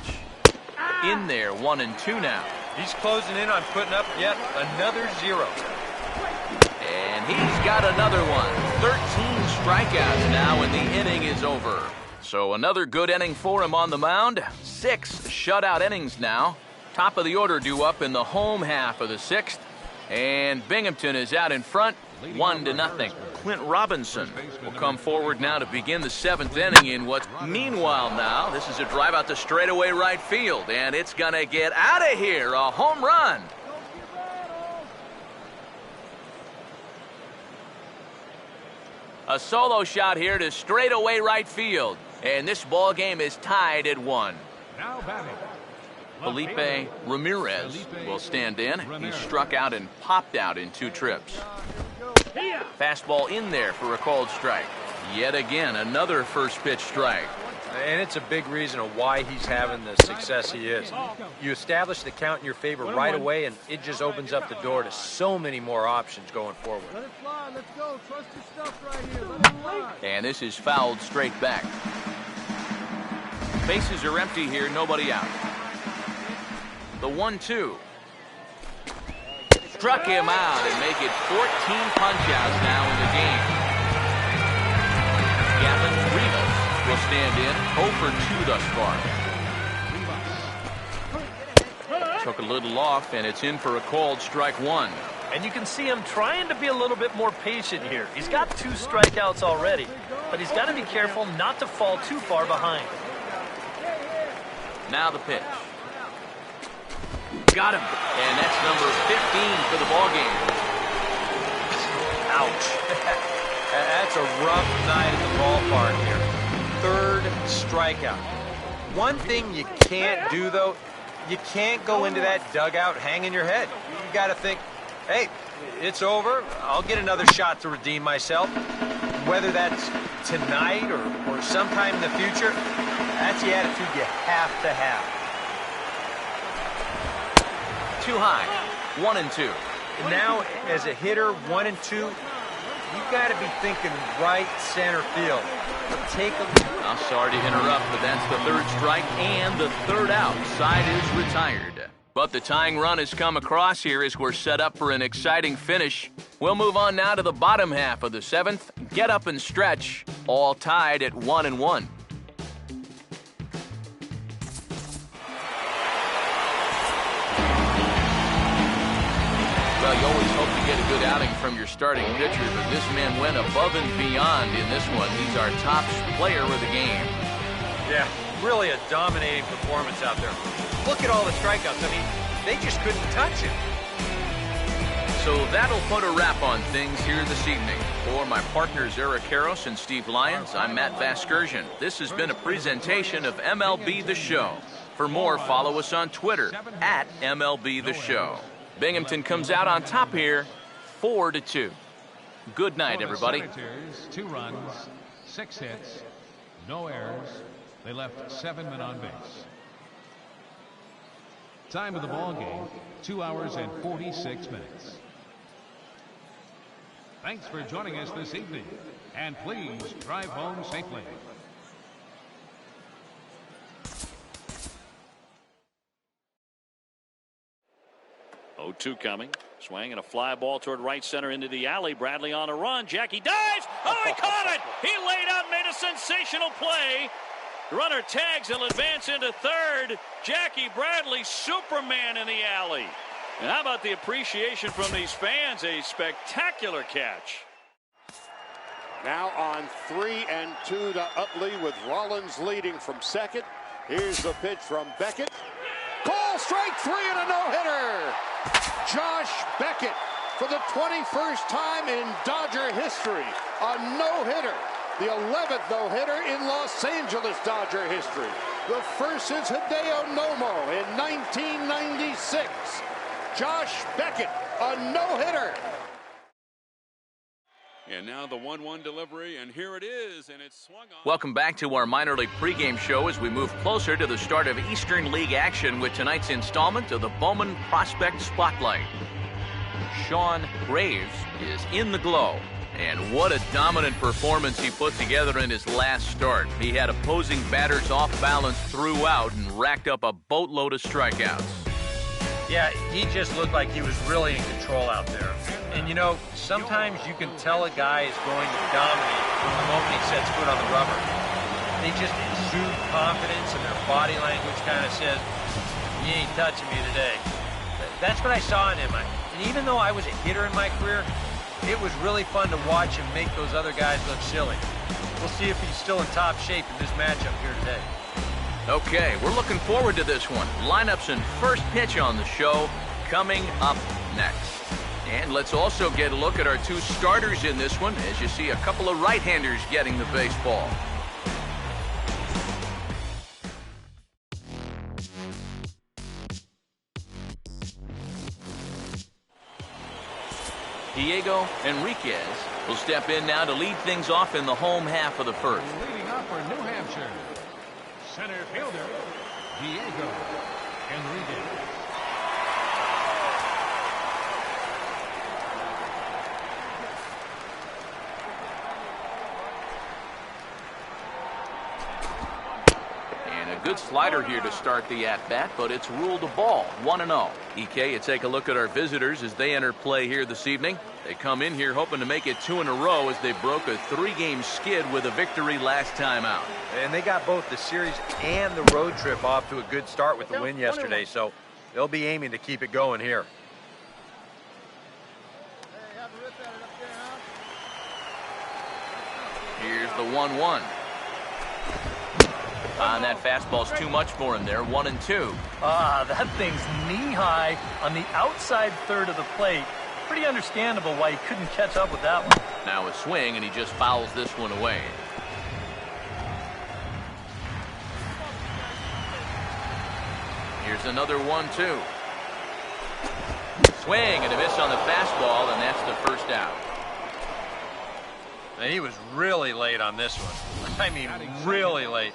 In there, 1-2 now. He's closing in on putting up yet another 0. And he's got another one. 13 strikeouts now, and the inning is over. So another good inning for him on the mound. 6 shutout innings now. Top of the order due up in the home half of the 6th. And Binghamton is out in front, 1-0. Clint Robinson will come forward now to begin the 7th inning in what's meanwhile now. This is a drive out to straightaway right field, and it's going to get out of here. A home run. A solo shot here to straightaway right field, and this ball game is tied at 1. Now batting. Felipe Ramirez will stand in. He struck out and popped out in 2 trips. Fastball in there for a called strike. Yet again, another first pitch strike. And it's a big reason of why he's having the success he is. You establish the count in your favor right away, and it just opens up the door to so many more options going forward. Let it fly. Let's go. Trust your stuff right here. Let it fly. And this is fouled straight back. Bases are empty here. Nobody out. The 1-2. Struck him out and make it 14 punch-outs now in the game. Gavin Rivas will stand in 0 for 2 thus far. Took a little off, and it's in for a called strike 1. And you can see him trying to be a little bit more patient here. He's got 2 strikeouts already, but he's got to be careful not to fall too far behind. Now the pitch. Got him. And that's number 15 for the ball game. Ouch. That's a rough night at the ballpark here. 3rd strikeout. One thing you can't do, though, you can't go into that dugout hanging your head. You got to think, hey, it's over. I'll get another shot to redeem myself. Whether that's tonight or sometime in the future, that's the attitude you have to have. Too high. 1-2. And now, as a hitter, 1-2, you got to be thinking right center field. Take a look. I'm sorry to interrupt, but that's the 3rd strike and the 3rd out. Side is retired. But the tying run has come across here as we're set up for an exciting finish. We'll move on now to the bottom half of the 7th. Get up and stretch. All tied at 1-1. Well, you always hope to get a good outing from your starting pitcher, but this man went above and beyond in this one. He's our top player of the game. Yeah, really a dominating performance out there. Look at all the strikeouts. I mean, they just couldn't touch him. So that'll put a wrap on things here this evening. For my partners Eric Karros and Steve Lyons, I'm Matt Vasgersian. This has been a presentation of MLB The Show. For more, follow us on Twitter at MLB The Show. Binghamton comes out on top here, 4-2. Good night, everybody. 2 runs, 6 hits, no errors. They left 7 men on base. Time of the ball game, 2 hours and 46 minutes. Thanks for joining us this evening, and please drive home safely. 0-2 coming. Swing and a fly ball toward right center into the alley. Bradley on a run. Jackie dives. Oh, he caught it. He laid out, made a sensational play. Runner tags. He'll advance into 3rd. Jackie Bradley, Superman in the alley. And how about the appreciation from these fans? A spectacular catch. Now on 3-2 to Utley with Rollins leading from 2nd. Here's the pitch from Beckett. Call strike 3 and a no-hitter. Josh Beckett for the 21st time in Dodger history. A no-hitter. The 11th no-hitter in Los Angeles Dodger history. The first since Hideo Nomo in 1996. Josh Beckett, a no-hitter. And now the 1-1 delivery, and here it is, and it's swung on. Welcome back to our minor league pregame show as we move closer to the start of Eastern League action with tonight's installment of the Bowman Prospect Spotlight. Sean Graves is in the glow, and what a dominant performance he put together in his last start. He had opposing batters off balance throughout and racked up a boatload of strikeouts. Yeah, he just looked like he was really in control out there. And, you know, sometimes you can tell a guy is going to dominate from the moment he sets foot on the rubber. They just exude confidence, and their body language kind of says, you ain't touching me today. That's what I saw in him. And even though I was a hitter in my career, it was really fun to watch him make those other guys look silly. We'll see if he's still in top shape in this matchup here today. Okay, we're looking forward to this one. Lineups and first pitch on the show coming up next. And let's also get a look at our 2 starters in this one, as you see a couple of right-handers getting the baseball. Diego Enriquez will step in now to lead things off in the home half of the first. Leading up for New Hampshire, center fielder, Diego Enriquez. Good slider here to start the at-bat, but it's ruled a ball, 1-0. EK, you take a look at our visitors as they enter play here this evening. They come in here hoping to make it 2 in a row as they broke a 3-game skid with a victory last time out. And they got both the series and the road trip off to a good start with the win yesterday, so they'll be aiming to keep it going here. Here's the 1-1. And that fastball's too much for him there. 1-2. That thing's knee-high on the outside third of the plate. Pretty understandable why he couldn't catch up with that one. Now a swing, and he just fouls this one away. Here's another 1-2. Swing and a miss on the fastball, and that's the first out. And he was really late on this one. I mean, really late.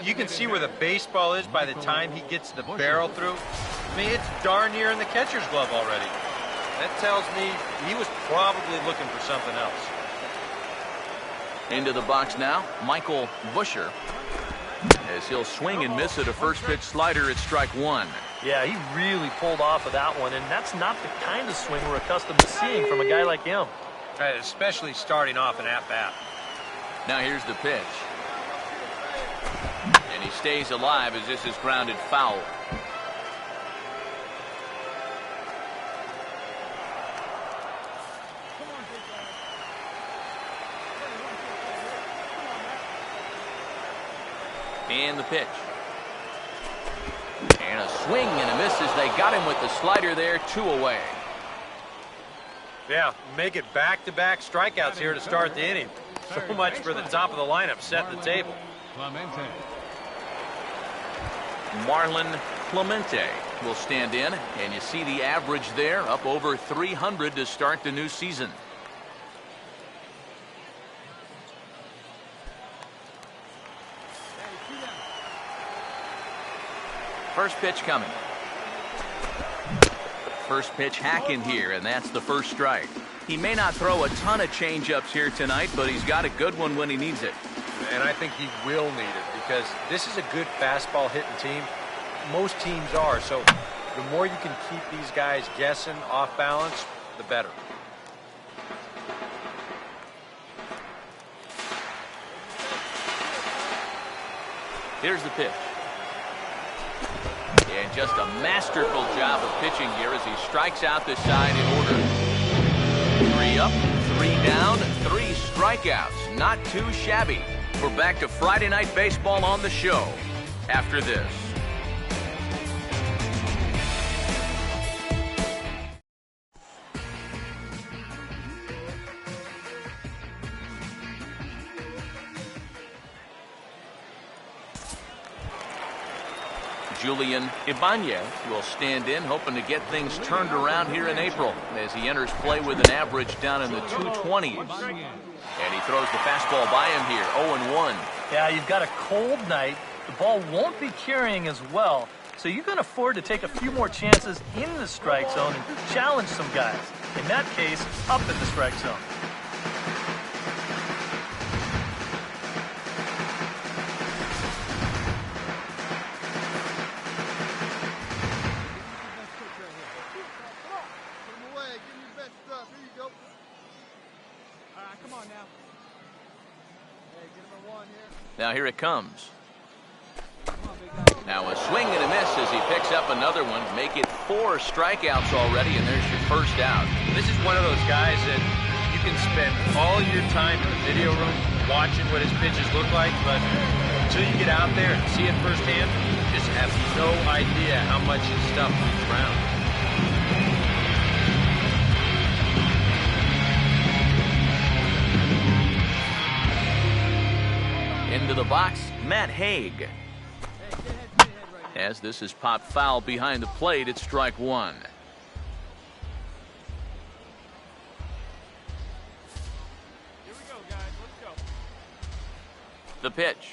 You can see where the baseball is by the time he gets the barrel through. I mean, it's darn near in the catcher's glove already. That tells me he was probably looking for something else. Into the box now, Michael Busher. As he'll swing and miss at a first pitch slider at strike one. Yeah, he really pulled off of that one, and that's not the kind of swing we're accustomed to seeing from a guy like him. Especially starting off an at-bat. Now here's the pitch. And he stays alive as this is grounded foul. And the pitch. And a swing and a miss as they got him with the slider there, 2 away. Yeah, make it back-to-back strikeouts here to start the inning. So much for the top of the lineup, set the table. Marlon Clemente will stand in, and you see the average there, up over 300 to start the new season. First pitch coming. First pitch hacking here, and that's the first strike. He may not throw a ton of changeups here tonight, but he's got a good one when he needs it. And I think he will need it because this is a good fastball hitting team. Most teams are, so the more you can keep these guys guessing off balance, the better. Here's the pitch. And just a masterful job of pitching here as he strikes out the side in order. 3 up, 3 down, 3 strikeouts. Not too shabby. We're back to Friday Night Baseball on the show after this. Julian Ibanez will stand in, hoping to get things turned around here in April as he enters play with an average down in the 220s. And he throws the fastball by him here, 0-1. Yeah, you've got a cold night. The ball won't be carrying as well, so you can afford to take a few more chances in the strike zone and challenge some guys. In that case, up in the strike zone. Now here it comes. Now a swing and a miss as he picks up another one. Make it 4 strikeouts already, and there's your first out. This is one of those guys that you can spend all your time in the video room watching what his pitches look like, but until you get out there and see it firsthand, you just have no idea how much his stuff moves around. Into the box, Matt Haig. As this is popped foul behind the plate, it's strike one. Here we go, guys. Let's go. The pitch.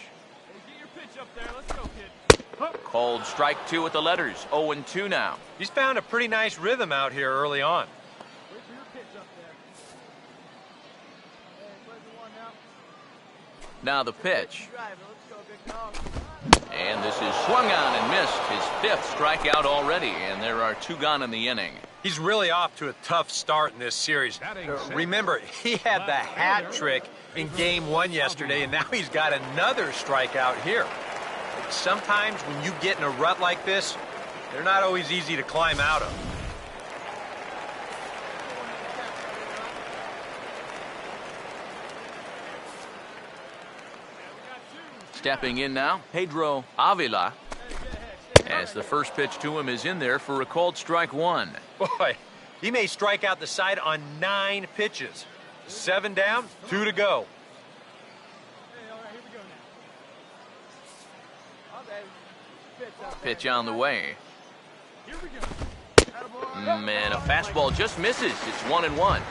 Hey, get your pitch up there. Let's go, kid. Called strike 2 with the letters. 0-2 now. He's found a pretty nice rhythm out here early on. Wait for your pitch up there. Hey, play the one now. Now the pitch. Drive it. Let's go, big dog. And this is swung on and missed. His 5th strikeout already, and there are 2 gone in the inning. He's really off to a tough start in this series. Remember, he had the hat trick in Game 1 yesterday, and now he's got another strikeout here. Sometimes when you get in a rut like this, they're not always easy to climb out of. Stepping in now, Pedro Avila, as the first pitch to him is in there for a called strike one. Boy, he may strike out the side on 9 pitches. 7 down, 2 to go. Pitch on the way. Man, a fastball just misses. It's 1-1.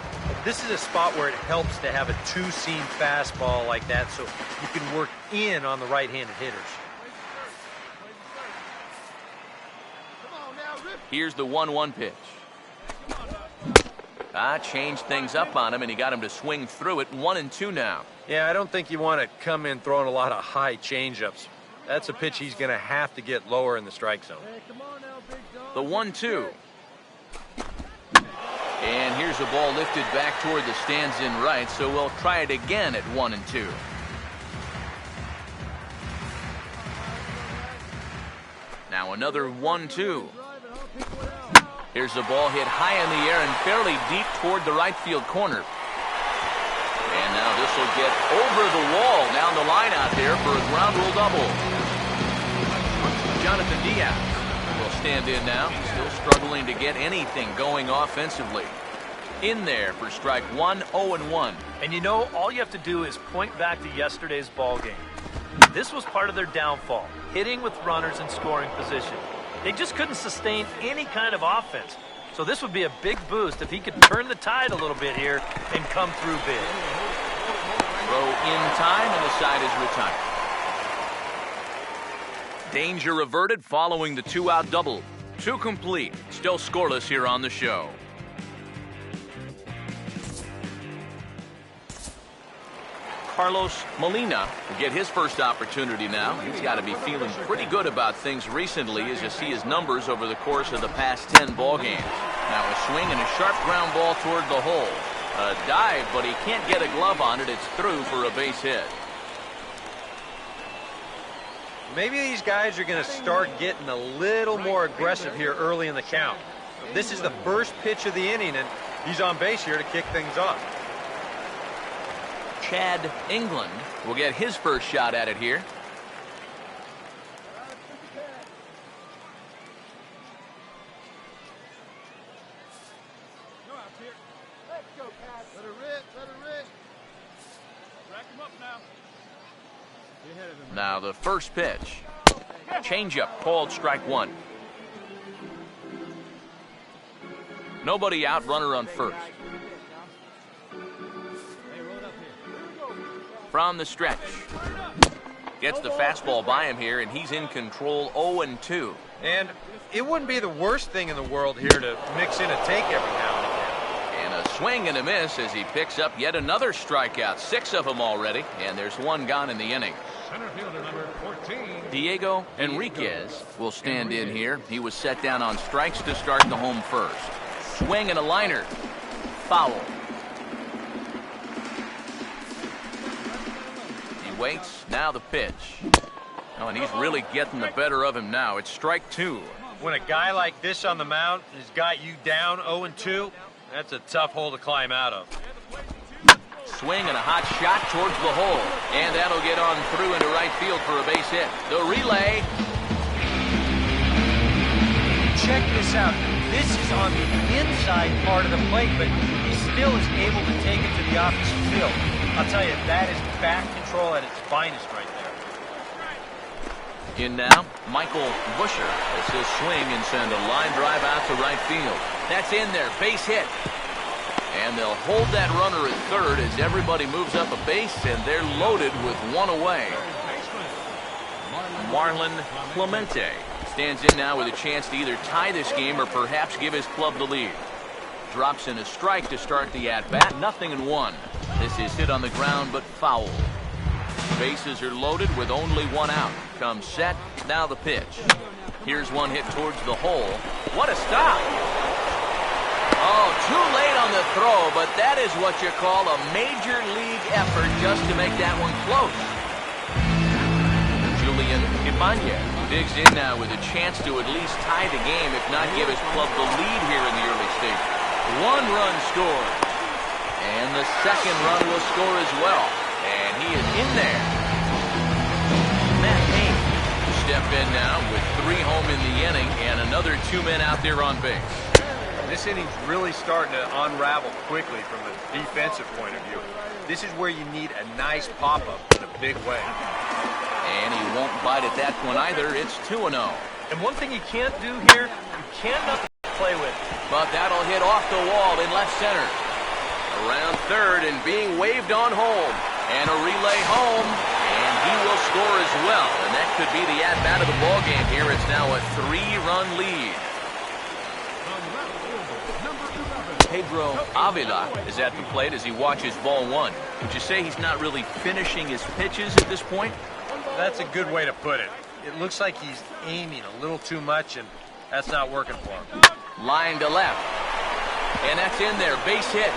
This is a spot where it helps to have a 2-seam fastball like that so you can work in on the right-handed hitters. Here's the 1-1 pitch. Changed things up on him, and he got him to swing through it. 1-2 now. Yeah, I don't think you want to come in throwing a lot of high changeups. That's a pitch he's going to have to get lower in the strike zone. The 1-2. And here's a ball lifted back toward the stands in right, so we'll try it again at 1-2. Now another 1-2. Here's a ball hit high in the air and fairly deep toward the right field corner. And now this will get over the wall down the line out there for a ground rule double. Jonathan Diaz will stand in now, still struggling to get anything going offensively. In there for strike one, 0-1. And you know, all you have to do is point back to yesterday's ball game. This was part of their downfall, hitting with runners in scoring position. They just couldn't sustain any kind of offense. So this would be a big boost if he could turn the tide a little bit here and come through big. Throw in time, and the side is retired. Danger averted following the 2-out double. 2 complete. Still scoreless here on the show. Carlos Molina will get his first opportunity now. He's got to be feeling pretty good about things recently as you see his numbers over the course of the past 10 ball games. Now a swing and a sharp ground ball toward the hole. A dive, but he can't get a glove on it. It's through for a base hit. Maybe these guys are going to start getting a little more aggressive here early in the count. This is the first pitch of the inning, and he's on base here to kick things off. Chad England will get his first shot at it here. Let her rip, let her rip. Rack him up now. Now the first pitch. Changeup called strike one. Nobody out, runner on first. From the stretch. Gets the fastball by him here, and he's in control 0-2. And it wouldn't be the worst thing in the world here to mix in a take every now and again. And a swing and a miss as he picks up yet another strikeout. 6 of them already, and there's 1 gone in the inning. Center fielder number 14. Diego Enriquez will stand in here. He was set down on strikes to start the home first. Swing and a liner. Foul. He waits. Now the pitch. Oh, and he's really getting the better of him now. It's strike 2. When a guy like this on the mound has got you down 0-2, that's a tough hole to climb out of. Swing and a hot shot towards the hole. And that'll get on through into right field for a base hit. The relay. Check this out. This is on the inside part of the plate, but he still is able to take it to the opposite field. I'll tell you, that is back control at its finest right there. In now, Michael Busher. It's a swing and send a line drive out to right field. That's in there. Base hit. And they'll hold that runner at third as everybody moves up a base, and they're loaded with 1 away. Marlon Clemente stands in now with a chance to either tie this game or perhaps give his club the lead. Drops in a strike to start the at-bat. 0-1. This is hit on the ground, but foul. Bases are loaded with only 1 out. Comes set. Now the pitch. Here's one hit towards the hole. What a stop! Oh, too late on the throw, but that is what you call a major league effort just to make that one close. Julian Ibanez digs in now with a chance to at least tie the game, if not give his club the lead here in the early stages. 1 run scored. And the second run will score as well. And he is in there. step in now with 3 home in the inning and another 2 men out there on base. This inning's really starting to unravel quickly from a defensive point of view. This is where you need a nice pop-up in a big way. And he won't bite at that one either. It's 2-0. And one thing you can't do here, you cannot play with. But that'll hit off the wall in left center. Around third and being waved on home. And a relay home. And he will score as well. And that could be the at-bat of the ballgame here. It's now a 3-run lead. Pedro Avila is at the plate as he watches ball 1. Would you say he's not really finishing his pitches at this point? That's a good way to put it. It looks like he's aiming a little too much, and that's not working for him. Line to left. And that's in there. Base hit.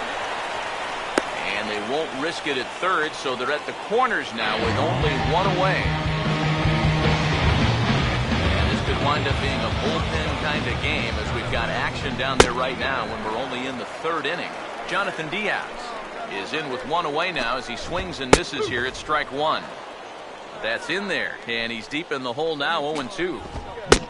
And they won't risk it at third, so they're at the corners now with only 1 away. Could wind up being a bullpen kind of game as we've got action down there right now when we're only in the 3rd inning. Jonathan Diaz is in with 1 away now as he swings and misses here at strike 1. That's in there, and he's deep in the hole now, 0-2.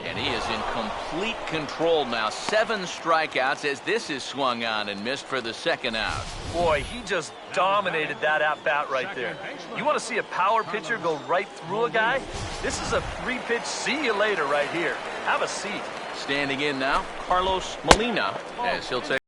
And he is in complete control now. 7 strikeouts as this is swung on and missed for the 2nd out. Boy, he just dominated that at-bat right there. You want to see a power pitcher go right through a guy? This is a 3-pitch see you later right here. Have a seat. Standing in now, Carlos Molina, as he'll take